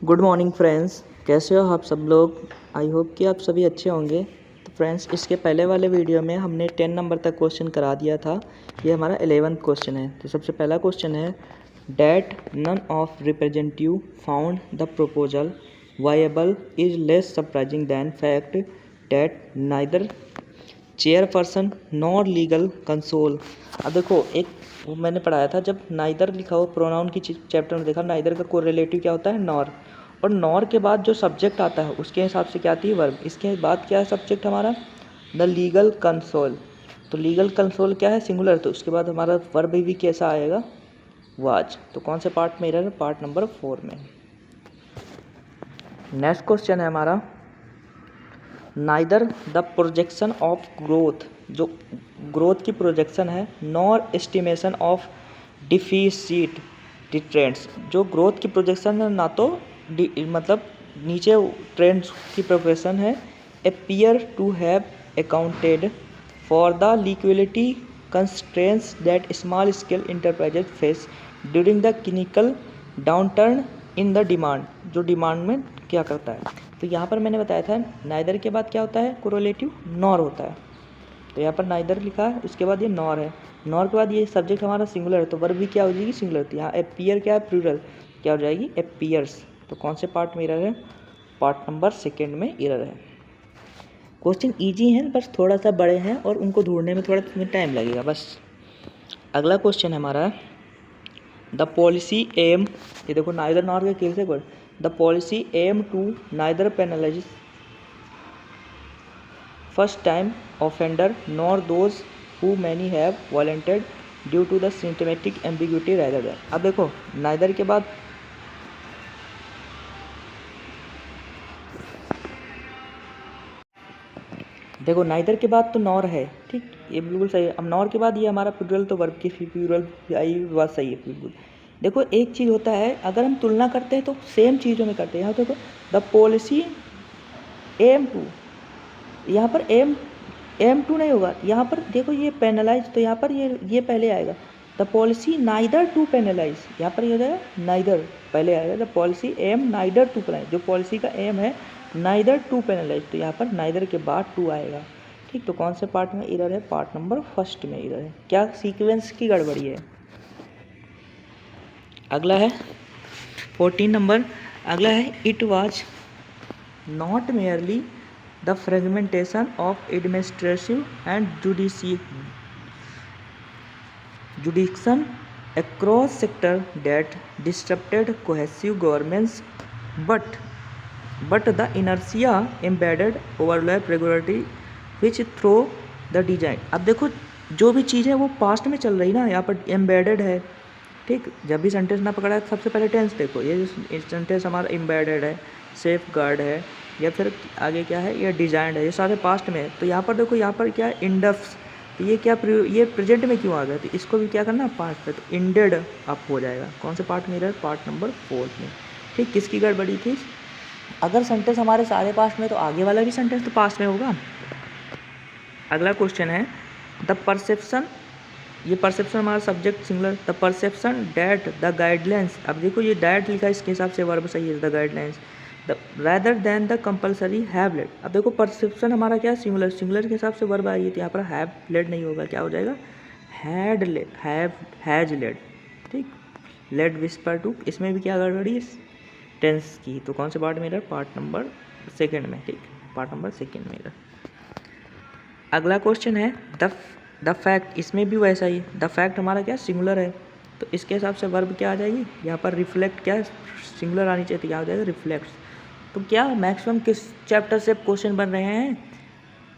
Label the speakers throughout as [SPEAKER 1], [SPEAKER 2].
[SPEAKER 1] Good morning friends, कैसे हो आप सब लोग। आई होप कि आप सभी अच्छे होंगे। तो फ्रेंड्स, इसके पहले वाले वीडियो में हमने 10 नंबर तक क्वेश्चन करा दिया था। ये हमारा 11th क्वेश्चन है। तो सबसे पहला क्वेश्चन है that none of representative found the proposal viable is less surprising than fact that neither chairperson nor legal counsel. अब देखो, एक वो मैंने पढ़ाया था, जब नाइदर लिखा हो प्रोनाउन की चैप्टर में देखा, नाइदर का कोरिलेटिव क्या होता है, नॉर। और नॉर के बाद जो सब्जेक्ट आता है उसके हिसाब से क्या आती है, वर्ब। इसके बाद क्या है सब्जेक्ट हमारा, द लीगल कंसोल। तो लीगल कंसोल क्या है, सिंगुलर। तो उसके बाद हमारा वर्ब भी कैसा आएगा, वाज। तो कौन से पार्ट में एरर, पार्ट नंबर 4 में। नेक्स्ट क्वेश्चन है हमारा neither the projection of growth, जो ग्रोथ की प्रोजेक्शन है, nor estimation of deficit trends. जो ग्रोथ की प्रोजेक्शन है ना तो मतलब नीचे ट्रेंड्स की प्रोजेक्शन है, appear to have accounted for the liquidity constraints that small scale enterprises face during the clinical downturn in the demand. जो डिमांड में क्या करता है, तो यहाँ पर मैंने बताया था नाइदर के बाद क्या होता है, कोरिलेटिव नॉर होता है। तो यहाँ पर नाइदर लिखा है, उसके बाद ये नॉर है। नॉर के बाद ये सब्जेक्ट हमारा सिंगुलर है, तो वर्ब भी क्या हो जाएगी, सिंगुलर। तो यहाँ अपीयर क्या है, प्लूरल, क्या हो जाएगी, अपीयर्स। तो कौन से पार्ट में एरर है, पार्ट नंबर 2 में एरर है। क्वेश्चन ईजी है, बस थोड़ा सा बड़े हैं और उनको ढूंढने में थोड़ा टाइम लगेगा बस। अगला क्वेश्चन है हमारा द पॉलिसी एम, ये देखो नाइदर नॉर के केस है, the policy aim to neither penalise first time offender nor those who many have violated due to the systematic ambiguity rather than. अब देखो नाइदर के बाद देखो नाइदर के बाद तो नॉर है, ठीक, ये बिल्कुल सही है। अब नॉर के बाद ये हमारा प्लूरल, तो वर्ब की प्लूरल आई बात सही है बिल्कुल। देखो एक चीज़ होता है, अगर हम तुलना करते हैं तो सेम चीज़ों में करते हैं। यहाँ देखो द पॉलिसी एम टू, यहाँ पर एम टू नहीं होगा, यहाँ पर देखो ये पेनलाइज, तो यहाँ पर ये पहले आएगा। The policy neither to penalise, यहाँ पर ये हो जाएगा नाइदर पहले आएगा। The policy aim neither to penalise, जो पॉलिसी का एम है नाइदर टू पेनलाइज, तो यहाँ पर नाइदर के बाद टू आएगा, ठीक। तो कौन से पार्ट में एरर है, पार्ट नंबर 1 में एरर है। क्या सीक्वेंस की गड़बड़ी है। अगला है 14 नंबर, अगला है it was not merely the fragmentation of administrative and जुडिक्शन across sector that disrupted cohesive governments but the inertia embedded overlap regularity which through the design। अब देखो जो भी चीज़ है वो पास्ट में चल रही ना, यहाँ पर एम्बेडेड है, ठीक। जब भी सेंटेंस ना पकड़ा है सबसे पहले टेंस देखो, ये सेंटेंस हमारा एम्बेडेड है, सेफ गार्ड है, या फिर आगे क्या है, ये डिजाइंड है, ये सारे पास्ट में है। तो यहाँ पर देखो, यहाँ पर क्या है, इंडफ्स, तो ये क्या, ये प्रेजेंट में क्यों आ गया, तो इसको भी क्या करना, पास्ट पे, तो इंडेड अप हो जाएगा। कौन से पार्ट में, पार्ट नंबर 4 में, ठीक। किसकी गड़बड़ी थी, अगर सेंटेंस हमारे सारे पास्ट में तो आगे वाला भी सेंटेंस तो पास्ट में होगा। अगला क्वेश्चन है द परसेप्शन, ये परसेप्शन हमारा subject singular, the perception that the guidelines. अब देखो ये डैट लिखा है, इसके हिसाब से वर्ब सही है, the guidelines the rather than the compulsory have led. अब देखो परसेप्शन हमारा क्या है, सिंगुलर, सिंगुलर के हिसाब से वर्ब आई है, तो यहाँ पर हैव लेड नहीं होगा, क्या हो जाएगा, हैड लेड, हैज लेड, ठीक। लेड विस्पर टू, इसमें भी क्या गड़बड़ी, टेंस की। तो कौन से पार्ट में, पार्ट नंबर 2 में, ठीक, पार्ट नंबर 2 में। अगला क्वेश्चन है द फैक्ट, इसमें भी वैसा ही, द फैक्ट हमारा क्या, सिंगुलर है, तो इसके हिसाब से वर्ब क्या आ जाएगी, यहाँ पर रिफ्लेक्ट, क्या सिंगुलर आनी चाहिए, तो क्या हो जाएगा, रिफ्लेक्ट्स। तो क्या मैक्सिमम किस चैप्टर से क्वेश्चन बन रहे हैं,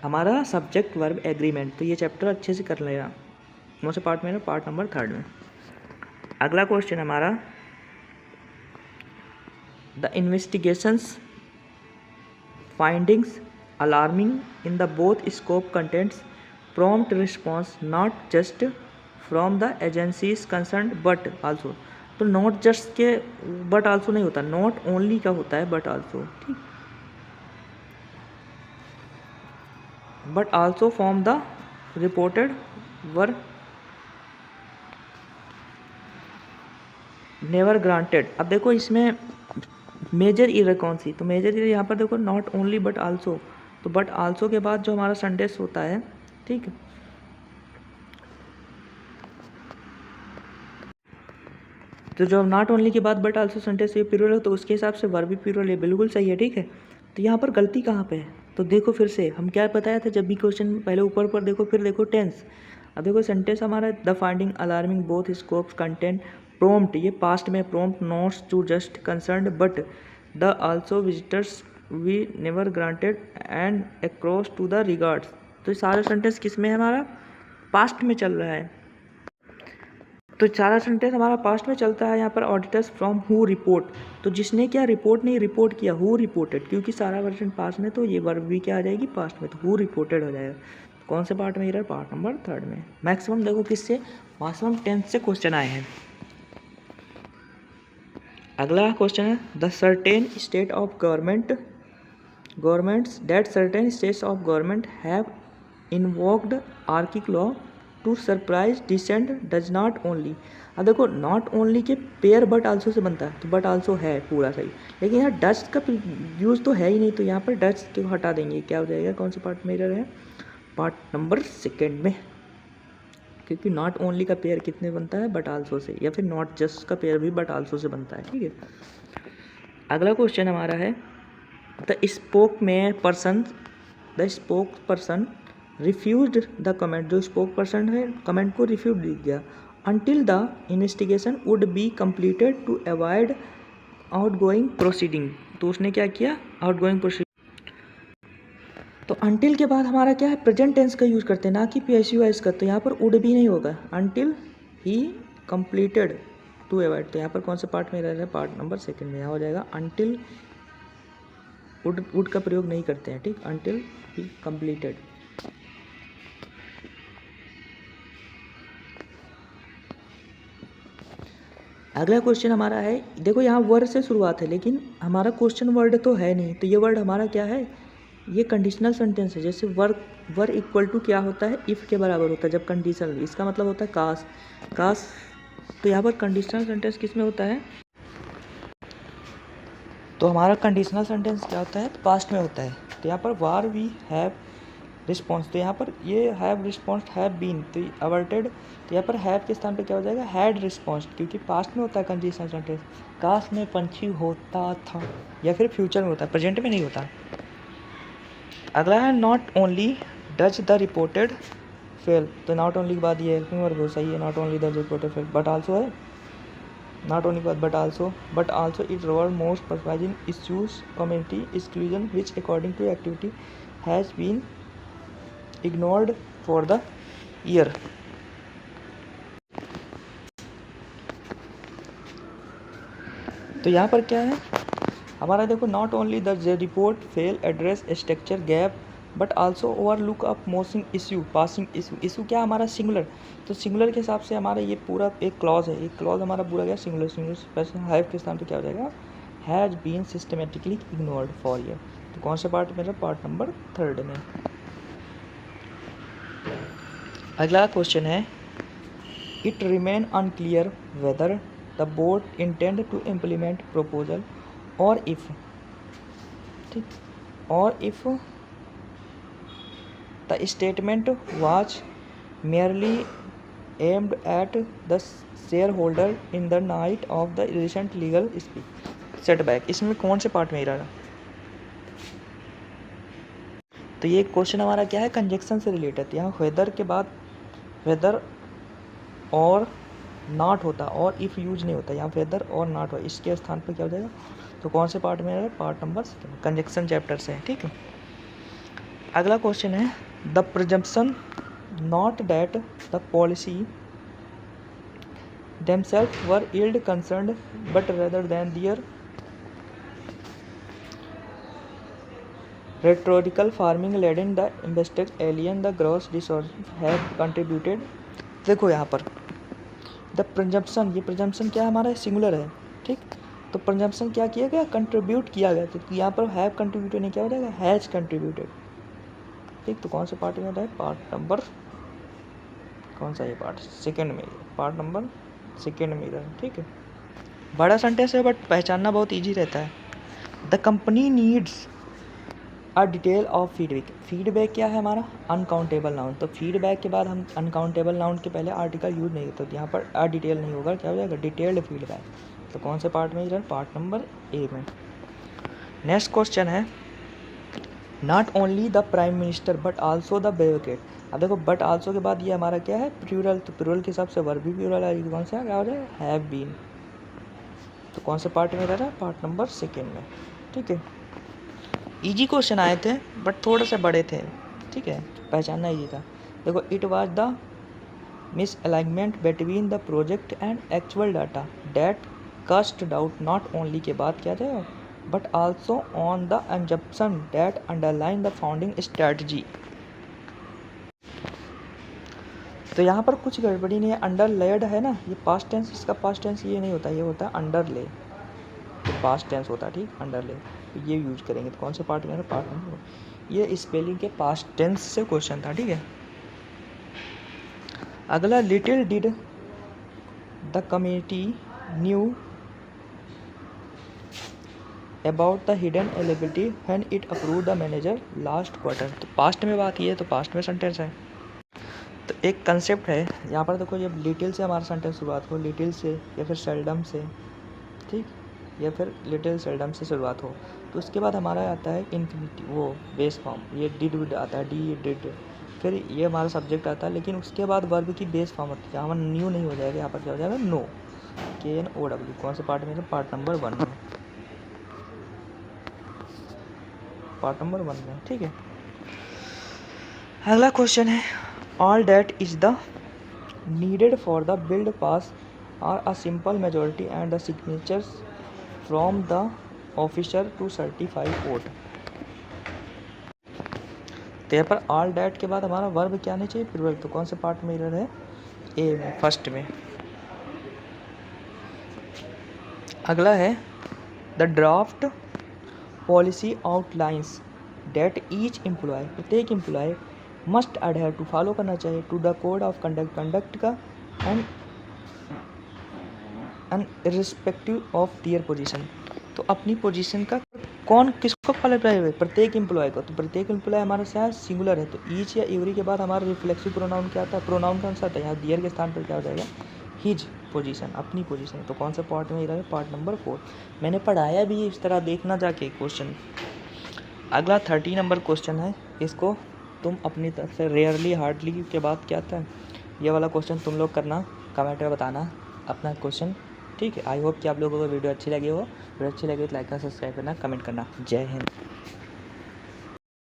[SPEAKER 1] हमारा सब्जेक्ट वर्ब एग्रीमेंट। तो ये चैप्टर अच्छे से कर लेना। कौन से पार्ट में, पार्ट नंबर 3 में। अगला क्वेश्चन हमारा the investigations findings alarming in the both scope contents prompt response not just from the agencies concern but also. तो नॉट जस्ट के बट आल्सो नहीं होता, नॉट ओनली का होता है बट आल्सो, ठीक। But also from the reported were never granted. अब देखो इसमें मेजर एरर कौन सी, तो मेजर एरर यहाँ पर देखो नॉट ओनली बट आल्सो, तो बट आल्सो के बाद जो हमारा सेंटेंस होता है, ठीक है, तो जो नॉट ओनली के बाद बट आल्सो सेंटेंस ये प्लूरल है तो उसके हिसाब से वर्ब भी प्लूरल है, बिल्कुल सही है, ठीक है। तो यहाँ पर गलती कहाँ पे है, तो देखो फिर से हम क्या बताया था जब भी क्वेश्चन, पहले ऊपर देखो फिर देखो टेंस। अब देखो सेंटेंस हमारा the finding alarming both scopes content prompt, ये पास्ट में prompt notes to just concern but the also visitors we never granted and across to the regards. तो ये सारा सेंटेंस किस में है, हमारा पास्ट में चल रहा है। तो सारा सेंटेंस हमारा पास्ट में चलता है। यहाँ पर ऑडिटर्स फ्रॉम हु रिपोर्ट, तो जिसने क्या रिपोर्ट नहीं रिपोर्ट किया, हु रिपोर्टेड, क्योंकि सारा वर्जन पास्ट में तो ये वर्ब भी क्या आ जाएगी पास्ट में, तो हु रिपोर्टेड हो जाएगा। कौन से पार्ट में इधर, पार्ट नंबर 3 में। मैक्सिमम देखो किससे, मैक्सिमम 10 से क्वेश्चन आए हैं। अगला क्वेश्चन है the certain state of governments that certain states of government have invoked archaic law to surprise dissent does not only. अब देखो नॉट ओनली के पेयर बट आल्सो से बनता है, तो बट आल्सो है पूरा सही, लेकिन यहाँ डच का यूज़ तो है ही नहीं, तो यहाँ पर डच को हटा देंगे, क्या हो जाएगा, कौन सा पार्ट में इधर है, पार्ट नंबर 2 में, क्योंकि नॉट ओनली का पेयर कितने बनता है, बट आल्सो से, या फिर नॉट जस्ट का पेयर भी बट आल्सो से बनता है, ठीक है। अगला क्वेश्चन हमारा है the spoke person refused the comment, जो स्पोक पर्सन है कमेंट को रिफ्यूज दे दिया, until the investigation would be completed to avoid outgoing proceeding, तो उसने क्या किया, आउटगोइंग प्रोसीडिंग। तो अनटिल के बाद हमारा क्या है, प्रेजेंट टेंस का यूज़ करते हैं, ना कि PSUS का, तो यहाँ पर वुड भी नहीं होगा, अनटिल ही कंप्लीटेड टू अवॉइड, तो यहाँ पर कौन से पार्ट में रह रहा है, पार्ट नंबर 2 में, यहाँ हो जाएगा अनटिल, वुड का प्रयोग नहीं करते हैं, ठीक, अनटिल ही कंप्लीटेड। अगला क्वेश्चन हमारा है, देखो यहाँ वर्ड से शुरुआत है, लेकिन हमारा क्वेश्चन वर्ड तो है नहीं, तो ये वर्ड हमारा क्या है, ये कंडीशनल सेंटेंस है। जैसे वर इक्वल टू क्या होता है, इफ़ के बराबर होता है जब कंडीशनल, इसका मतलब होता है कास। तो यहाँ पर कंडीशनल सेंटेंस किस में होता है, तो हमारा कंडीशनल सेंटेंस क्या होता है, तो पास्ट में होता है। तो यहाँ पर वार वी हैव रिस्पॉन्स, तो यहाँ पर ये हैव रिस्पॉन्स हैव बीन, तो अवर्टेड, तो यहाँ पर हैव के स्थान पे क्या हो जाएगा, हैड रिस्पॉन्स, क्योंकि पास्ट में होता है कंडीशनल सेंटेंस, काश में पंछी होता था, या फिर फ्यूचर में होता है, प्रेजेंट में नहीं होता। अगला है not only does the reported fail, तो नॉट ओनली के बाद ये हेल्पिंग वर्ब सही है, not only the reported fail, but also है, not only but also it रवर most pervasive issues community exclusion which according to activity has been ignored for the year. तो यहाँ पर क्या है हमारा, देखो not only the report fail address structure gap but also overlook up मोसिंग issue passing issue क्या हमारा सिंगुलर, तो सिंगुलर के हिसाब से हमारा ये पूरा एक क्लॉज है, एक क्लॉज हमारा पूरा क्या सिंगुलर हैव के स्थान पे क्या हो जाएगा, has been systematically ignored for year. तो कौन सा पार्ट मेरा, पार्ट नंबर 3 में। अगला क्वेश्चन है it remain unclear whether the board intend to implement proposal or if, ठीक, or if the statement was merely aimed at the shareholder in the night of the recent legal setback, इसमें कौन से part में ही रहा। तो ये question हमारा क्या है, कंजक्शन से रिलेटेड, यहाँ वेदर के बाद वेदर और नॉट होता और इफ़ यूज नहीं होता, यहाँ वेदर और नॉट हो, इसके स्थान पर क्या हो जाएगा, तो कौन से पार्ट में है, पार्ट नंबर 2 कंजक्शन चैप्टर से है, ठीक है। अगला क्वेश्चन है the presumption not that the policy themselves were ill concerned but rather than their rhetorical farming laden the investors alien the gross resources have contributed। देखो यहाँ पर द प्रजम्पशन, ये प्रजम्पशन क्या हमारा सिंगुलर है, ठीक, तो प्रजम्पशन क्या किया गया, कंट्रीब्यूट किया गया, तो यहाँ पर हैव कंट्रीब्यूटेड नहीं क्या हो जाएगा, हैज कंट्रीब्यूटेड, ठीक। तो कौन से पार्ट में होता है, पार्ट नंबर कौन सा, ये पार्ट 2 में, पार्ट नंबर 2 में इधर, ठीक है। बड़ा सेंटेंस है बट पहचानना बहुत ईजी रहता है। The company needs a detail of feedback. Feedback क्या है हमारा? Uncountable noun. तो फीडबैक के बाद हम अनकाउंटेबल नाउन के पहले आर्टिकल यूज नहीं होता, तो यहाँ पर अ डिटेल नहीं होगा, क्या हो जाएगा? Detailed feedback. तो कौन से पार्ट में इधर? पार्ट नंबर ए में। नेक्स्ट क्वेश्चन है not only the prime minister but also the advocate. अब देखो बट आल्सो के बाद ये हमारा क्या है? प्लूरल। तो प्लूरल के हिसाब से वर्ब भी प्लूरल आएगी। कौन सा? क्या हो जाएगा? Have been. तो कौन से पार्ट में रह रहा है? पार्ट नंबर सेकेंड में। ठीक है, इजी क्वेश्चन आए थे बट थोड़े से बड़े थे। ठीक है, पहचानना इजी था। देखो it was the misalignment between the project and actual data that cast doubt not only के बाद क्या थे but also on the assumption that underline the founding strategy. तो यहाँ पर कुछ गड़बड़ी नहीं है। अंडरलेड है ना, ये पास्ट टेंस, इसका पास्ट टेंस ये नहीं होता, ये होता है अंडरले। तो पास्ट टेंस होता है, ठीक, अंडरले। तो ये यूज करेंगे। तो कौन से पार्ट में? पार्ट में। ये स्पेलिंग के पास्ट टेंस से क्वेश्चन था। ठीक है, अगला little did the committee knew about the hidden eligibility when it approve the manager last quarter. तो पास्ट में बात की है, तो पास्ट में सेंटेंस है। तो एक कंसेप्ट है यहाँ पर, देखो जब लिटिल से हमारा सेंटेंस शुरुआत हो, लिटिल से या फिर सेल्डम से, ठीक, या फिर लिटिल सेल्डम से शुरुआत हो, तो उसके बाद हमारा आता है इन्फिनिटिव, वो बेस फॉर्म। ये डिड विड आता है, डी डिड, फिर ये हमारा सब्जेक्ट आता है, लेकिन उसके बाद वर्ब की बेस फॉर्म होती है। यहाँ पर न्यू नहीं हो जाएगा, यहाँ पर क्या हो जाएगा? No, KNOW। कौन से पार्ट में? पार्ट नंबर 1 में। पार्ट नंबर 1 में, ठीक है। अगला क्वेश्चन है all that is the needed for the build pass are a simple majority and the signatures from the officer to certify vote. तो यहाँ पर ऑल डैट के बाद हमारा वर्ब क्या नहीं चाहिए? प्लूरल। तो कौन से पार्ट में इधर है? ए में, फर्स्ट में। अगला है the draft policy outlines that each employee, प्रत्येक employee must adhere to, follow करना चाहिए, to the code of conduct, conduct का, and irrespective of their position. तो अपनी पोजीशन का कौन किसको फॉलो कराए? प्रत्येक एम्प्लॉय को। तो प्रत्येक एम्प्लॉय हमारे साथ सिंगुलर है, तो ईच या एवरी के बाद हमारा रिफ्लेक्सिव प्रोनाउन क्या आता है? प्रोनाउन कौन सा आता है? यहाँ दियर के स्थान पर क्या हो जाएगा? हिज पोजीशन, अपनी पोजीशन। तो कौन सा पार्ट में इधर? Part number 4। मैंने पढ़ाया भी इस तरह, देखना जाके क्वेश्चन। अगला 30 नंबर क्वेश्चन है, इसको तुम अपनी तरफ से रेयरली हार्डली के बाद क्या आता है, ये वाला क्वेश्चन तुम लोग करना, कमेंट में बताना अपना क्वेश्चन। ठीक है, आई होप कि आप लोगों को वीडियो अच्छी लगी हो। वीडियो अच्छी लगी तो लाइक करना, सब्सक्राइब करना, कमेंट करना। जय हिंद।